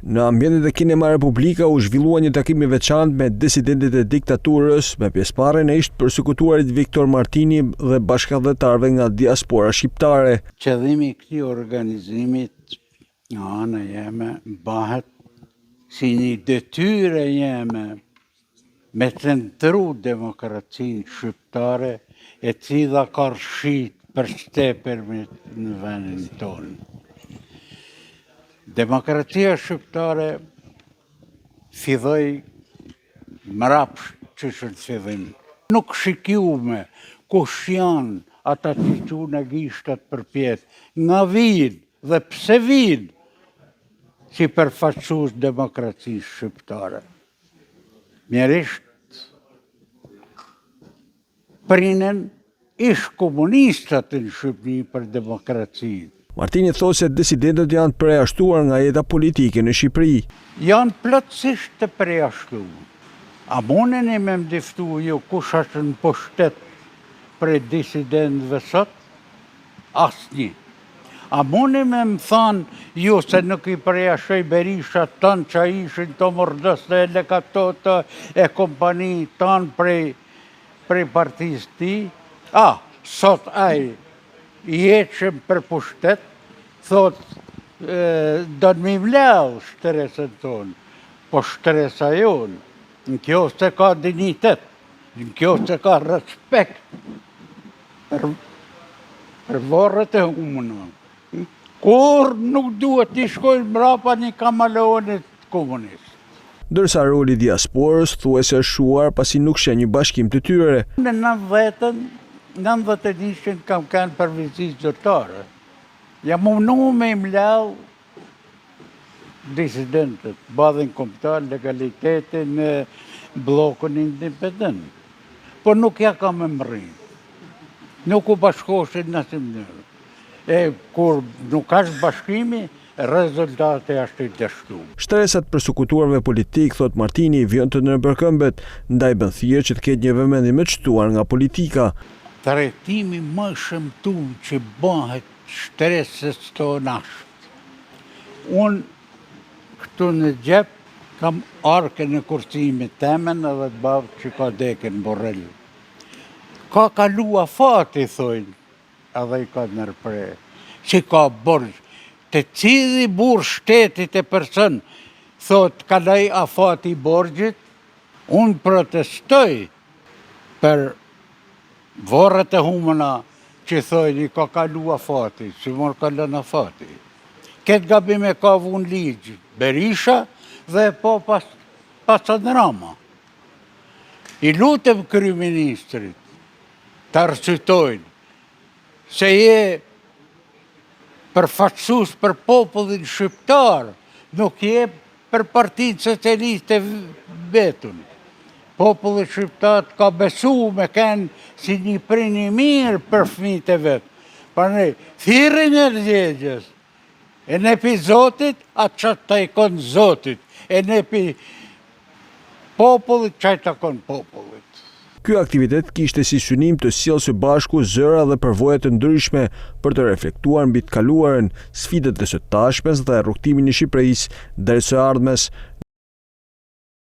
Në ambientet e Kinema Republika u zhvillua një takim i veçantë me disidentët e diktaturës, me pjesëmarrjen e ish përsekutuarit Viktor Martini dhe bashkëdhetarëve nga diaspora shqiptare. Qëllimi i këtij organizimit nga ana jeme bëhet si një detyrë jeme me centru demokracinë shqiptare e cila ka rshit për shtepërmit në vendin tonë. Demokracia shqiptare filloi mrapsht që është fillim. Nuk shikiume kush janë ata që qunë gishtat përpjet, nga vijnë dhe pse vijnë si përfaqësues demokracisë shqiptare. Mjerisht prinen ish komunistat në Shqipëri për demokracinë. Martini thosë se disidentët janë të përjashtuar nga jeta politike në Shqipëri. Janë plotësisht të përjashtuar. A muneni me mdiftu ju kush është në pushtet për disidentëve sot? Asnjë. A muneni me më thanë ju se nuk i përjashtoi Berisha tanë që ishin të mordës dhe lekatot e kompani tanë prej partisë ti? Sot ai i eqëm për pushtet, thot, do në mi vlau shtresën tonë, po shtresa jonë, në kjo se ka dignitet, në kjo se ka respekt për varret e humëna. Kur nuk duhet t'i shkojnë mrapa një kamaleonit komunist. Ndërsa roli diasporës thuajse është shuar pasi nuk sheh një bashkim të tyre. Në 91 kam kanë përvizis zyrtare. Jam mundu me imlau disidentët, badhin kombëtar, legalitetin në blokun independent. Po nuk ja kam e mërin. Nuk u bashkoshin në asnjë mënyrë. Kur nuk është bashkimi, rezultati është i dështuar. Shtresat përsekutuarve politik, thot Martini, vjen të nëpërkëmbet, ndaj bën thirrje që të ketë një vëmendje më të çtuar nga politika. Trajtimi më shëmtuar që bëhet shtresës tonë ashtë. Unë këtu në gjep kam arkën e kursimit temen edhe të bavë që ka deken Borrell. Ka kalua fati, thojnë, edhe i ka nërpre, që ka borgj. Të cili burë shtetit e person, thot, kalaj afati borgjit, unë protestoj për varret e humëna që thojnë i ka kalu afati, që mërë kalën afati. Këtë gabime ka vun ligjë, Berisha dhe po pasan Rama. I lutem kryeministrit të arsytojnë se je përfaqësues për popullin shqiptar, nuk je për Partinë Socialiste vetën. Populli shqiptar ka besu me kënë si një prini mirë për fëmijët e vetë. Përnej, thirrën e rgjegjës, e në pi Zotit, atë që të ikon Zotit, e në pi popullit, që të ikon popullit. Ky aktivitet kishte si synim të sjellë së bashku zëra dhe përvoja të ndryshme për të reflektuar mbi të kaluarën, sfidat e së tashmes dhe rrugtimin e Shqipërisë drejt së ardhmes.